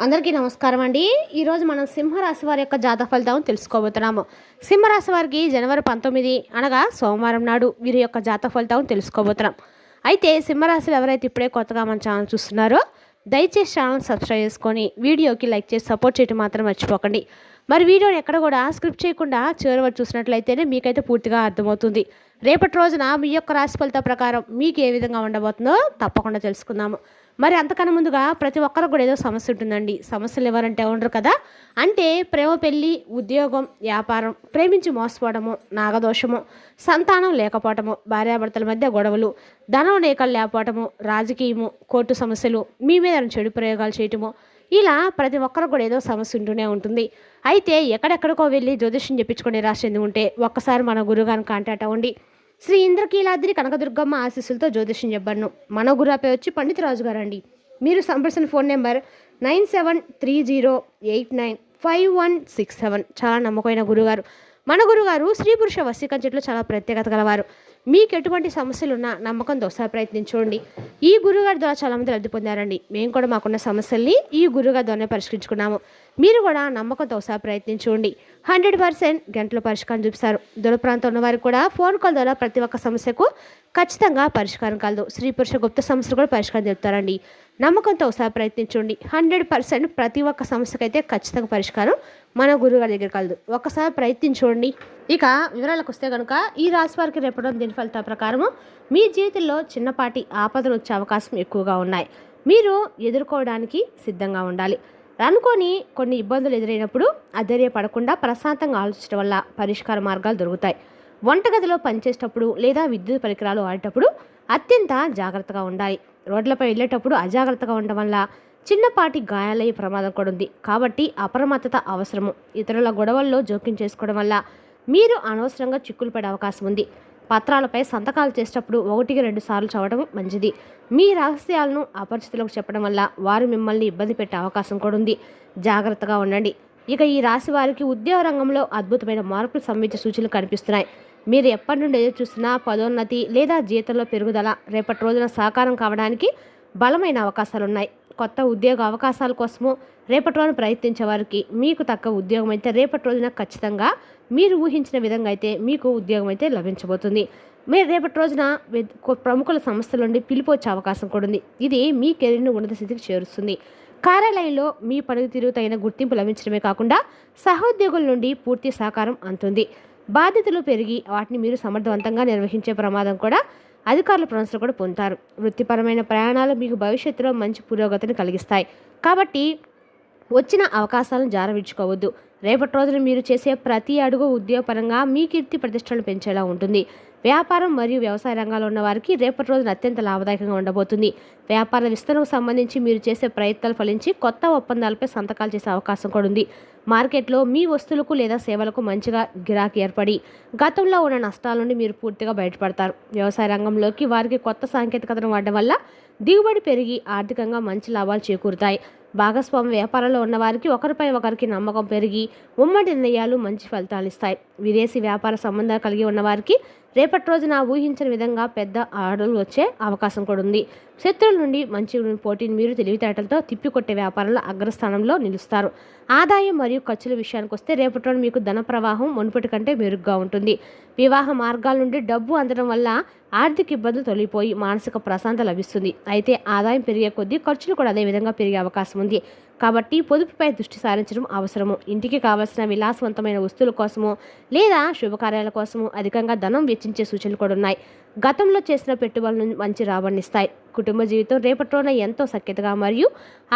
అందరికీ నమస్కారం అండి. ఈరోజు మనం సింహరాశి వారి యొక్క జాతక ఫలితాలను తెలుసుకోబోతున్నాము. సింహరాశి వారికి జనవరి 19 అనగా సోమవారం నాడు వీరి యొక్క జాతక ఫలితాలను తెలుసుకోబోతున్నాం. అయితే సింహరాశిలో ఎవరైతే ఇప్పుడే కొత్తగా మన ఛానల్ చూస్తున్నారో దయచేసి ఛానల్ సబ్స్క్రైబ్ చేసుకొని వీడియోకి లైక్ చేసి సపోర్ట్ చేయడం మాత్రం మర్చిపోకండి. మరి వీడియోని ఎక్కడ కూడా స్క్రిప్ట్ చేయకుండా చివరి వరకు చూసినట్లయితేనే మీకైతే పూర్తిగా అర్థమవుతుంది. రేపటి రోజున మీ యొక్క రాశి ఫలిత ప్రకారం మీకు ఏ విధంగా ఉండబోతుందో తప్పకుండా తెలుసుకుందాము. మరి అంతకన్నా ముందుగా ప్రతి ఒక్కరికి కూడా ఏదో సమస్య ఉంటుందండి. సమస్యలు ఎవరంటే ఉండరు కదా. అంటే ప్రేమ, పెళ్ళి, ఉద్యోగం, వ్యాపారం, ప్రేమించి మోసపోవడము, నాగదోషము, సంతానం లేకపోవటము, భార్యాభర్తల మధ్య గొడవలు, ధనం నేకలు లేకపోవటము, రాజకీయము, కోర్టు సమస్యలు, మీ మీద చెడు ప్రయోగాలు చేయటము, ఇలా ప్రతి ఒక్కరికి కూడా ఏదో సమస్య ఉంటూనే ఉంటుంది. అయితే ఎక్కడెక్కడికో వెళ్ళి జ్యోతిష్యం చెప్పించుకొని రాసేది ఉంటే ఒక్కసారి మన గురుగారిని కాంటాక్ట్ అవ్వండి. శ్రీ ఇంద్రకీలాద్రి కనకదుర్గమ్మ ఆశీస్సులతో జ్యోతిష్యం చెప్పను. మన గురాపై వచ్చి పండితరాజు గారు అండి. మీరు సంప్రదించిన ఫోన్ నెంబర్ 9730895167. చాలా నమ్మకమైన గురుగారు. మన గురుగారు స్త్రీ పురుష వశీకరణ చాలా ప్రత్యేకత గలవారు. మీకు ఎటువంటి సమస్యలు ఉన్నా నమ్మకంతో ఒకసారి ప్రయత్నించండి. ఈ గురుగారి ద్వారా చాలామంది లబ్ధి పొందారండి. మేము కూడా మాకున్న సమస్యల్ని ఈ గురుగారి ద్వారానే పరిష్కరించుకున్నాము. మీరు కూడా నమ్మకంతో ఒకసారి ప్రయత్నించండి. 100% గంటల పరిష్కారం చూపిస్తారు. దూర ప్రాంతం ఉన్న వారికి కూడా ఫోన్ కాల్ ద్వారా ప్రతి ఒక్క సమస్యకు ఖచ్చితంగా పరిష్కారం కలదు. స్త్రీ పురుష గుప్త సమస్యలు కూడా పరిష్కారం చెప్తారండి. నమ్మకంతో ఒకసారి ప్రయత్నించండి. 100% ప్రతి ఒక్క సమస్యకైతే ఖచ్చితంగా పరిష్కారం మన గురుగారి దగ్గర కలదు. ఒక్కసారి ప్రయత్నించండి. ఇక వివరాలకు వస్తే కనుక ఈ రాశి వారికి రేపటి దీని ఫలితాల ప్రకారము మీ జీవితంలో చిన్నపాటి ఆపదలు వచ్చే అవకాశం ఎక్కువగా ఉన్నాయి. మీరు ఎదుర్కోవడానికి సిద్ధంగా ఉండాలి. అనుకొని కొన్ని ఇబ్బందులు ఎదురైనప్పుడు అధైర్యపడకుండా ప్రశాంతంగా ఆలోచించడం వల్ల పరిష్కార మార్గాలు దొరుకుతాయి. వంటగదిలో పనిచేసేటప్పుడు లేదా విద్యుత్ పరికరాలు వాడేటప్పుడు అత్యంత జాగ్రత్తగా ఉండాలి. రోడ్లపై వెళ్ళేటప్పుడు అజాగ్రత్తగా ఉండడం వల్ల చిన్నపాటి గాయాలయ్యే ప్రమాదం కూడా ఉంది. కాబట్టి అప్రమత్తత అవసరము. ఇతరుల గొడవల్లో జోక్యం చేసుకోవడం వల్ల మీరు అనవసరంగా చిక్కులు పడే అవకాశం ఉంది. పత్రాలపై సంతకాలు చేసేటప్పుడు 1-2 సార్లు చదవడం మంచిది. మీ రహస్యాలను అపరిచితులకు చెప్పడం వల్ల వారు మిమ్మల్ని ఇబ్బంది పెట్టే అవకాశం కూడా ఉంది. జాగ్రత్తగా ఉండండి. ఇక ఈ రాశి వారికి ఉద్యోగ రంగంలో అద్భుతమైన మార్పులు సంభవించే సూచనలు కనిపిస్తున్నాయి. మీరు ఎప్పటి నుండి ఎదురు చూసినా పదోన్నతి లేదా జీతంలో పెరుగుదల రేపటి రోజున సాకారం కావడానికి బలమైన అవకాశాలు ఉన్నాయి. కొత్త ఉద్యోగ అవకాశాల కోసము రేపటి రోజున ప్రయత్నించే వారికి మీకు తగ్గ ఉద్యోగం అయితే రేపటి రోజున ఖచ్చితంగా మీరు ఊహించిన విధంగా అయితే మీకు ఉద్యోగం అయితే లభించబోతుంది. మీరు రేపటి రోజున ప్రముఖుల సంస్థల నుండి పిలుపు వచ్చే అవకాశం కూడా ఉంది. ఇది మీ కెరీర్ను ఉన్నత స్థితికి చేరుస్తుంది. కార్యాలయంలో మీ పనితీరు తగిన గుర్తింపు లభించడమే కాకుండా సహోద్యోగుల నుండి పూర్తి సహకారం అందుతుంది. బాధ్యతలు పెరిగి వాటిని మీరు సమర్థవంతంగా నిర్వహించే ప్రమాదం కూడా అధికారుల ప్రశంసలు కూడా పొందుతారు. వృత్తిపరమైన ప్రయాణాలు మీకు భవిష్యత్తులో మంచి పురోగతిని కలిగిస్తాయి. కాబట్టి వచ్చిన అవకాశాలను జారవిడ్చుకోవద్దు. రేపటి రోజున మీరు చేసే ప్రతి అడుగు ఉద్యోగపరంగా మీ కీర్తి ప్రతిష్టలు పెంచేలా ఉంటుంది. వ్యాపారం మరియు వ్యవసాయ రంగాల్లో ఉన్న వారికి రేపటి రోజున అత్యంత లాభదాయకంగా ఉండబోతుంది. వ్యాపార విస్తరణకు సంబంధించి మీరు చేసే ప్రయత్నాలు ఫలించి కొత్త ఒప్పందాలపై సంతకాలు చేసే అవకాశం కూడా ఉంది. మార్కెట్లో మీ వస్తువులకు లేదా సేవలకు మంచిగా గిరాకీ ఏర్పడి గతంలో ఉన్న నష్టాల నుండి మీరు పూర్తిగా బయటపడతారు. వ్యవసాయ రంగంలోకి వారికి కొత్త సాంకేతికతను వాడడం వల్ల దిగుబడి పెరిగి ఆర్థికంగా మంచి లాభాలు చేకూరుతాయి. భాగస్వామ్య వ్యాపారంలో ఉన్న వారికి ఒకరిపై ఒకరికి నమ్మకం పెరిగి ఉమ్మడి నిర్ణయాలు మంచి ఫలితాలు ఇస్తాయి. విదేశీ వ్యాపార సంబంధాలు కలిగి ఉన్న వారికి రేపటి రోజున ఊహించిన విధంగా పెద్ద ఆర్డర్లు వచ్చే అవకాశం కూడా ఉంది. శత్రువుల నుండి మంచి పోటీని మీరు తెలివితేటలతో తిప్పికొట్టే వ్యాపారంలో అగ్రస్థానంలో నిలుస్తారు. ఆదాయం మరియు ఖర్చుల విషయానికి వస్తే రేపటి రోజు మీకు ధన ప్రవాహం మునుపటి కంటే మెరుగ్గా ఉంటుంది. వివాహ మార్గాల నుండి డబ్బు అందడం వల్ల ఆర్థిక ఇబ్బందులు తొలగిపోయి మానసిక ప్రశాంతత లభిస్తుంది. అయితే ఆదాయం పెరిగే కొద్దీ ఖర్చులు కూడా అదే విధంగా పెరిగే అవకాశం ఉంది. కాబట్టి పొదుపుపై దృష్టి సారించడం అవసరము. ఇంటికి కావాల్సిన విలాసవంతమైన వస్తువుల కోసము లేదా శుభకార్యాల కోసము అధికంగా ధనం వెచ్చించే సూచనలు కూడా ఉన్నాయి. గతంలో చేసిన పెట్టుబడులను మంచి రాబడినిస్తాయి. కుటుంబ జీవితం రేపటి రోజున ఎంతో సఖ్యతగా మరియు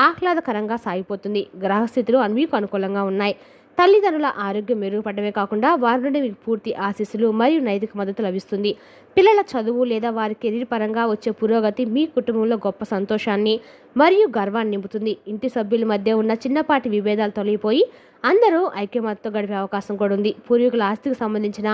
ఆహ్లాదకరంగా సాగిపోతుంది. గ్రహస్థితులు మీకు అనుకూలంగా ఉన్నాయి. తల్లిదండ్రుల ఆరోగ్యం మెరుగుపడమే కాకుండా వారి నుండి మీకు పూర్తి ఆశీస్సులు మరియు నైతిక మద్దతు లభిస్తుంది. పిల్లల చదువు లేదా వారి కెరీర్ పరంగా వచ్చే పురోగతి మీ కుటుంబంలో గొప్ప సంతోషాన్ని మరియు గర్వాన్ని నింపుతుంది. ఇంటి సభ్యుల మధ్య ఉన్న చిన్నపాటి విభేదాలు తొలగిపోయి అందరూ ఐక్యమత్యంతో గడిపే అవకాశం కూడా ఉంది. పూర్వీకుల ఆస్తికి సంబంధించిన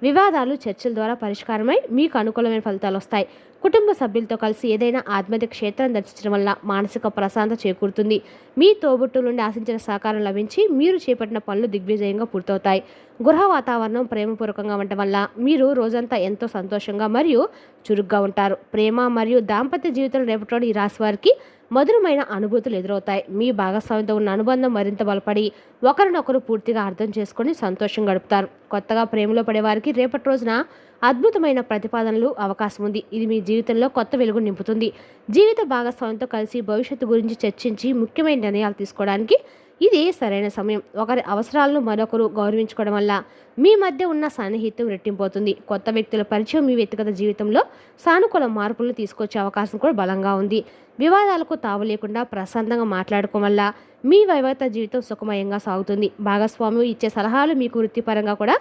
వివాదాలు చర్చల ద్వారా పరిష్కారమై మీకు అనుకూలమైన ఫలితాలు వస్తాయి. కుటుంబ సభ్యులతో కలిసి ఏదైనా ఆధ్యాత్మిక క్షేత్రం దర్శించడం వల్ల మానసిక ప్రశాంతత చేకూరుతుంది. మీ తోబుట్టుల నుండి ఆశించిన సహకారం లభించి మీరు చేపట్టిన పనులు దిగ్విజయంగా పూర్తవుతాయి. గృహ వాతావరణం ప్రేమపూర్వకంగా ఉండటం వల్ల మీరు రోజంతా ఎంతో సంతోషంగా మరియు చురుగ్గా ఉంటారు. ప్రేమ మరియు దాంపత్య జీవితంలో రేపటి ఈ రాశి వారికి మధురమైన అనుభూతులు ఎదురవుతాయి. మీ భాగస్వామితో ఉన్న అనుబంధం మరింత బలపడి ఒకరినొకరు పూర్తిగా అర్థం చేసుకొని సంతోషం గడుపుతారు. కొత్తగా ప్రేమలో పడేవారికి రేపటి రోజున అద్భుతమైన ప్రతిపాదనలు అవకాశం ఉంది. ఇది మీ జీవితంలో కొత్త వెలుగు నింపుతుంది. జీవిత భాగస్వామితో కలిసి భవిష్యత్తు గురించి చర్చించి ముఖ్యమైన నిర్ణయాలు తీసుకోవడానికి ఇది సరైన సమయం. ఒకరి అవసరాలను మరొకరు గౌరవించుకోవడం వల్ల మీ మధ్య ఉన్న సన్నిహిత్యం రెట్టింపోతుంది. కొత్త వ్యక్తుల పరిచయం మీ వ్యక్తిగత జీవితంలో సానుకూల మార్పులను తీసుకొచ్చే అవకాశం కూడా బలంగా ఉంది. వివాదాలకు తావు లేకుండా ప్రశాంతంగా మాట్లాడుకోవడం వల్ల మీ వైవాహిక జీవితం సుఖమయంగా సాగుతుంది. భాగస్వామి ఇచ్చే సలహాలు మీకు వృత్తిపరంగా కూడా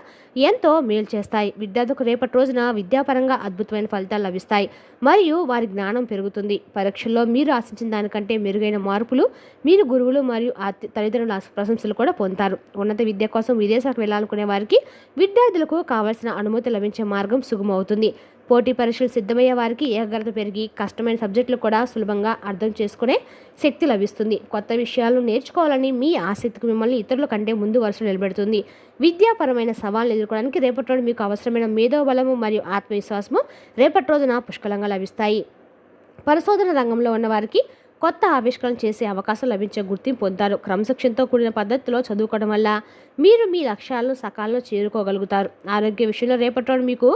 ఎంతో మేలు చేస్తాయి. విద్యార్థులకు రేపటి రోజున విద్యాపరంగా అద్భుతమైన ఫలితాలు లభిస్తాయి మరియు వారి జ్ఞానం పెరుగుతుంది. పరీక్షల్లో మీరు ఆశించిన దానికంటే మెరుగైన మార్పులు మీరు గురువులు మరియు తల్లిదండ్రుల ప్రశంసలు కూడా పొందుతారు. ఉన్నత విద్య కోసం విదేశాలకు వెళ్ళాలనుకునే వారికి విద్యార్థులకు కావాల్సిన అనుమతి లభించే మార్గం సుగమవుతుంది. పోటీ పరీక్షలు సిద్ధమయ్యే వారికి ఏకాగ్రత పెరిగి కష్టమైన సబ్జెక్టులు కూడా సులభంగా అర్థం చేసుకునే శక్తి లభిస్తుంది. కొత్త విషయాలను నేర్చుకోవాలని మీ ఆసక్తికి మిమ్మల్ని ఇతరుల కంటే ముందు వరుసలో నిలబెడుతుంది. విద్యాపరమైన సవాళ్ళను ఎదుర్కోవడానికి రేపటి రోజు మీకు అవసరమైన మేధోబలము మరియు ఆత్మవిశ్వాసము రేపటి రోజున పుష్కలంగా లభిస్తాయి. పరిశోధన రంగంలో ఉన్న వారికి కొత్త ఆవిష్కరణ చేసే అవకాశం లభించే గుర్తింపు పొందుతారు. క్రమశిక్షణతో కూడిన పద్ధతిలో చదువుకోవడం వల్ల మీరు మీ లక్ష్యాలను సకాలంలో చేరుకోగలుగుతారు. ఆరోగ్య విషయంలో రేపటి రోజు మీకు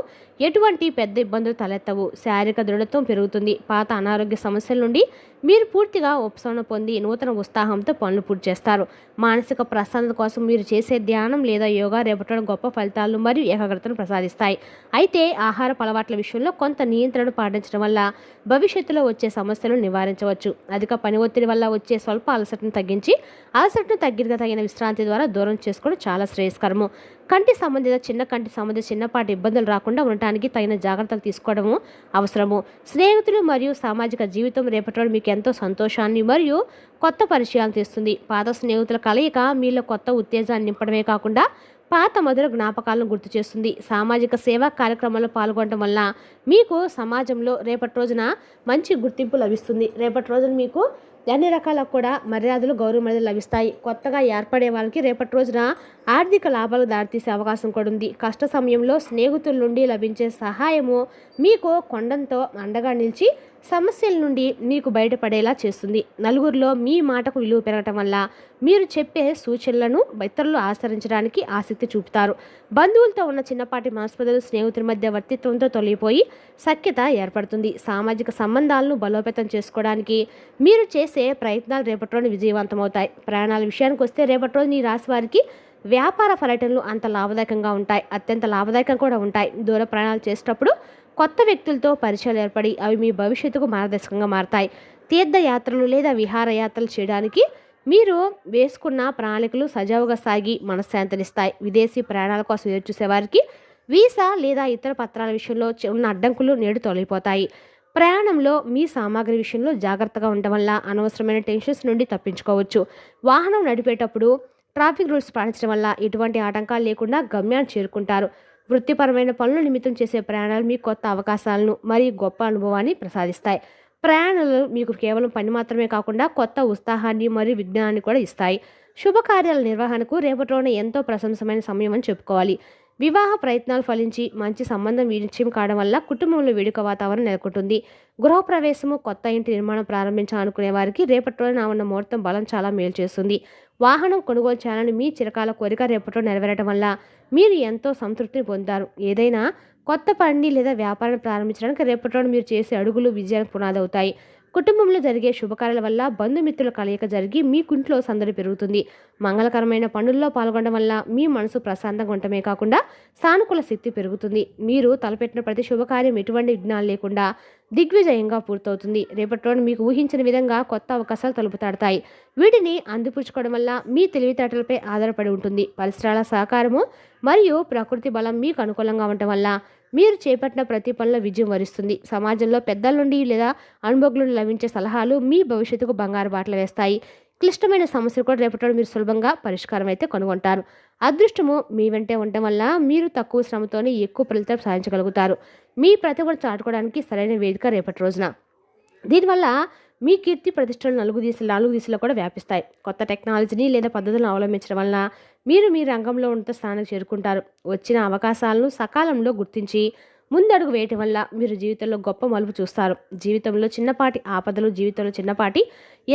ఎటువంటి పెద్ద ఇబ్బందులు తలెత్తవు. శారీరక దృఢత్వం పెరుగుతుంది. పాత అనారోగ్య సమస్యల నుండి మీరు పూర్తిగా ఉపశమనం పొంది నూతన ఉత్సాహంతో పనులు పూర్తి చేస్తారు. మానసిక ప్రశాంతత కోసం మీరు చేసే ధ్యానం లేదా యోగా రేపటి రోజు గొప్ప ఫలితాలను మరియు ఏకాగ్రతను ప్రసాదిస్తాయి. అయితే ఆహారపు అలవాట్ల విషయంలో కొంత నియంత్రణ పాటించడం వల్ల భవిష్యత్తులో వచ్చే సమస్యలను నివారించవచ్చు. అధిక పని ఒత్తిడి వల్ల వచ్చే స్వల్ప అలసటను తగ్గించి అలసటను తగిన విశ్రాంతి ద్వారా దూరం చేసుకోవడం చాలా శ్రేయస్కరము. కంటి సంబంధిత చిన్నపాటి ఇబ్బందులు రాకుండా ఉండటానికి తగిన జాగ్రత్తలు తీసుకోవడము అవసరము. స్నేహితులు మరియు సామాజిక జీవితం రేపటి రోజు మీకు ఎంతో సంతోషాన్ని మరియు కొత్త పరిచయాలు తెస్తుంది. పాత స్నేహితుల కలయిక మీలో కొత్త ఉత్తేజాన్ని నింపడమే కాకుండా పాత మధుర జ్ఞాపకాలను గుర్తు చేస్తుంది. సామాజిక సేవా కార్యక్రమాల్లో పాల్గొనడం వల్ల మీకు సమాజంలో రేపటి రోజున మంచి గుర్తింపు లభిస్తుంది. రేపటి రోజున మీకు అన్ని రకాల కూడా మర్యాదలు గౌరవ మర్యాదలు లభిస్తాయి. కొత్తగా ఏర్పడే వాళ్ళకి రేపటి రోజున ఆర్థిక లాభాలు దారితీసే అవకాశం కూడా ఉంది. కష్ట సమయంలో స్నేహితుల నుండి లభించే సహాయము మీకు కొండంతో అండగా నిలిచి సమస్యల నుండి మీకు బయటపడేలా చేస్తుంది. నలుగురిలో మీ మాటకు విలువ పెరగటం వల్ల మీరు చెప్పే సూచనలను ఇతరులు ఆచరించడానికి ఆసక్తి చూపుతారు. బంధువులతో ఉన్న చిన్నపాటి మనస్పర్ధలు స్నేహితుల మధ్య వ్యక్తిత్వంతో తొలగిపోయి సఖ్యత ఏర్పడుతుంది. సామాజిక సంబంధాలను బలోపేతం చేసుకోవడానికి మీరు చేసే ప్రయత్నాలు రేపటి రోజు విజయవంతమవుతాయి. ప్రయాణాల విషయానికి వస్తే రేపటి రోజు ఈ రాశి వారికి వ్యాపార పర్యటనలు అంత లాభదాయకంగా ఉంటాయి. అత్యంత లాభదాయకంగా కూడా ఉంటాయి. దూర ప్రయాణాలు చేసేటప్పుడు కొత్త వ్యక్తులతో పరిచయాలు ఏర్పడి అవి మీ భవిష్యత్తుకు మార్గదర్శకంగా మారతాయి. తీర్థయాత్రలు లేదా విహారయాత్రలు చేయడానికి మీరు వేసుకున్న ప్రణాళికలు సజావుగా సాగి మనశ్శాంతినిస్తాయి. విదేశీ ప్రయాణాల కోసం ఎదురుచూసేవారికి వీసా లేదా ఇతర పత్రాల విషయంలో ఉన్న అడ్డంకులు నేడు తొలగిపోతాయి. ప్రయాణంలో మీ సామాగ్రి విషయంలో జాగ్రత్తగా ఉండటం వల్ల అనవసరమైన టెన్షన్స్ నుండి తప్పించుకోవచ్చు. వాహనం నడిపేటప్పుడు ట్రాఫిక్ రూల్స్ పాటించడం వల్ల ఎటువంటి ఆటంకాలు లేకుండా గమ్యాన్ని చేరుకుంటారు. వృత్తిపరమైన పనుల నిమిత్తం చేసే ప్రయాణాలు మీకు కొత్త అవకాశాలను మరియు గొప్ప అనుభవాన్ని ప్రసాదిస్తాయి. ప్రయాణాలు మీకు కేవలం పని మాత్రమే కాకుండా కొత్త ఉత్సాహాన్ని మరియు విజ్ఞానాన్ని కూడా ఇస్తాయి. శుభకార్యాల నిర్వహణకు రేపటి రోజున ఎంతో ప్రశంసమైన సమయం అని చెప్పుకోవాలి. వివాహ ప్రయత్నాలు ఫలించి మంచి సంబంధం వినిశ్చయం కావడం వల్ల కుటుంబంలో వేడుక వాతావరణం నెలకొంటుంది. గృహప్రవేశము, కొత్త ఇంటి నిర్మాణం ప్రారంభించాలనుకునే వారికి రేపటి రోజున ఉన్న ముహూర్తం బలం చాలా మేలు చేస్తుంది. వాహనం కొనుగోలు చేయాలని మీ చిరకాల కోరిక రేపటి రోజు నెరవేరడం వల్ల మీరు ఎంతో సంతృప్తిని పొందుతారు. ఏదైనా కొత్త పని లేదా వ్యాపారాన్ని ప్రారంభించడానికి రేపటి రోజు మీరు చేసే అడుగులు విజయానికి పునాది అవుతాయి. కుటుంబంలో జరిగే శుభకార్యాల వల్ల బంధుమిత్రుల కలయిక జరిగి మీ ఇంట్లో సందడి పెరుగుతుంది. మంగళకరమైన పనుల్లో పాల్గొనడం వల్ల మీ మనసు ప్రశాంతంగా ఉండటమే కాకుండా సానుకూల శక్తి పెరుగుతుంది. మీరు తలపెట్టిన ప్రతి శుభకార్యం ఎటువంటి విఘ్నాలు లేకుండా దిగ్విజయంగా పూర్తవుతుంది. రేపటి రోజు మీకు ఊహించిన విధంగా కొత్త అవకాశాలు తలుపు తడతాయి. వీటిని అందిపుచ్చుకోవడం వల్ల మీ తెలివితేటలపై ఆధారపడి ఉంటుంది. పరిసరాల సహకారము మరియు ప్రకృతి బలం మీకు అనుకూలంగా ఉండటం వల్ల మీరు చేపట్టిన ప్రతి పనిలో విజయం వరిస్తుంది. సమాజంలో పెద్దల నుండి లేదా అనుభవకుల నుండి లభించే సలహాలు మీ భవిష్యత్తుకు బంగారు బాటలు వేస్తాయి. క్లిష్టమైన సమస్యలు కూడా రేపటి మీరు సులభంగా పరిష్కారం అయితే కనుగొంటారు. అదృష్టము మీ వెంటే ఉండటం వల్ల మీరు తక్కువ శ్రమతోనే ఎక్కువ ఫలితం సాధించగలుగుతారు. మీ ప్రతిభను చాటుకోవడానికి సరైన వేదిక రేపటి రోజున. దీనివల్ల మీ కీర్తి ప్రతిష్టలు నాలుగు దిశలో కూడా వ్యాపిస్తాయి. కొత్త టెక్నాలజీని లేదా పద్ధతులను అవలంబించడం వల్ల మీరు మీ రంగంలో ఉన్నత స్థానానికి చేరుకుంటారు. వచ్చిన అవకాశాలను సకాలంలో గుర్తించి ముందడుగు వేయటం వల్ల మీరు జీవితంలో గొప్ప మలుపు చూస్తారు. జీవితంలో చిన్నపాటి ఆపదలు, జీవితంలో చిన్నపాటి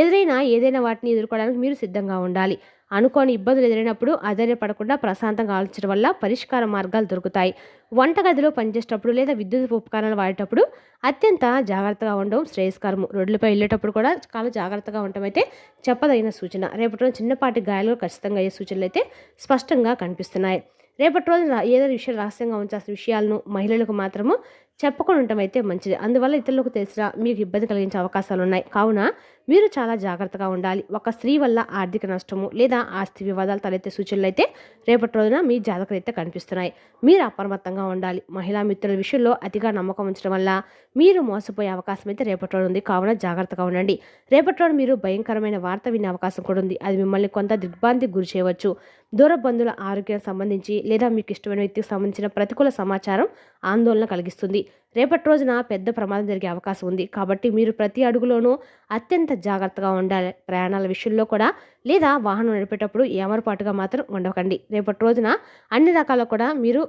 ఏదైనా వాటిని ఎదుర్కోవడానికి మీరు సిద్ధంగా ఉండాలి. అనుకోని ఇబ్బందులు ఎదురైనప్పుడు ఆధారపడకుండా ప్రశాంతంగా ఆలోచించడం వల్ల పరిష్కార మార్గాలు దొరుకుతాయి. వంటగదిలో పనిచేసేటప్పుడు లేదా విద్యుత్ ఉపకరణాలు వాడేటప్పుడు అత్యంత జాగ్రత్తగా ఉండడం శ్రేయస్కరము. రోడ్లపై వెళ్ళేటప్పుడు కూడా చాలా జాగ్రత్తగా ఉండటం అయితే చెప్పదగిన సూచన. రేపటి రోజు చిన్నపాటి గాయాలు ఖచ్చితంగా అయ్యే సూచనలు అయితే స్పష్టంగా కనిపిస్తున్నాయి. రేపటి రోజున ఏదైనా విషయం రహస్యంగా ఉంచాల్సిన విషయాలను మహిళలకు మాత్రము చెప్పకుండా ఉండటం అయితే మంచిది. అందువల్ల ఇతరులకు తెలిసినా మీకు ఇబ్బంది కలిగించే అవకాశాలు ఉన్నాయి. కావున మీరు చాలా జాగ్రత్తగా ఉండాలి. ఒక స్త్రీ వల్ల ఆర్థిక నష్టము లేదా ఆస్తి వివాదాలు తలెత్తే సూచనలు అయితే రేపటి రోజున మీ జాతకలు అయితే కనిపిస్తున్నాయి. మీరు అప్రమత్తంగా ఉండాలి. మహిళా మిత్రుల విషయంలో అతిగా నమ్మకం ఉంచడం వల్ల మీరు మోసపోయే అవకాశం అయితే రేపటి రోజు ఉంది. కావున జాగ్రత్తగా ఉండండి. రేపటి రోజు మీరు భయంకరమైన వార్త వినే అవకాశం కూడా ఉంది. అది మిమ్మల్ని కొంత దిగ్భ్రాంతికి గురి చేయవచ్చు. దూర బంధువుల ఆరోగ్యం సంబంధించి లేదా మీకు ఇష్టమైన వ్యక్తికి సంబంధించిన ప్రతికూల సమాచారం ఆందోళన కలిగిస్తుంది. రేపటి రోజున పెద్ద ప్రమాదం జరిగే అవకాశం ఉంది. కాబట్టి మీరు ప్రతి అడుగులోనూ అత్యంత జాగ్రత్తగా ఉండాలి. ప్రయాణాల విషయంలో కూడా లేదా వాహనం నడిపేటప్పుడు ఏమరపాటుగా మాత్రం ఉండకండి. రేపటి రోజున అన్ని రకాల కూడా మీరు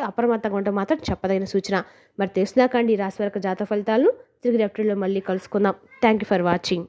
అప్రమత్తంగా ఉండటం మాత్రం చెప్పదగిన సూచన. మరి తెలిసినాకండి ఈ రాశి వారి జాతక ఫలితాలను తిరిగి రేపటిలో మళ్ళీ కలుసుకుందాం. Thank you for watching.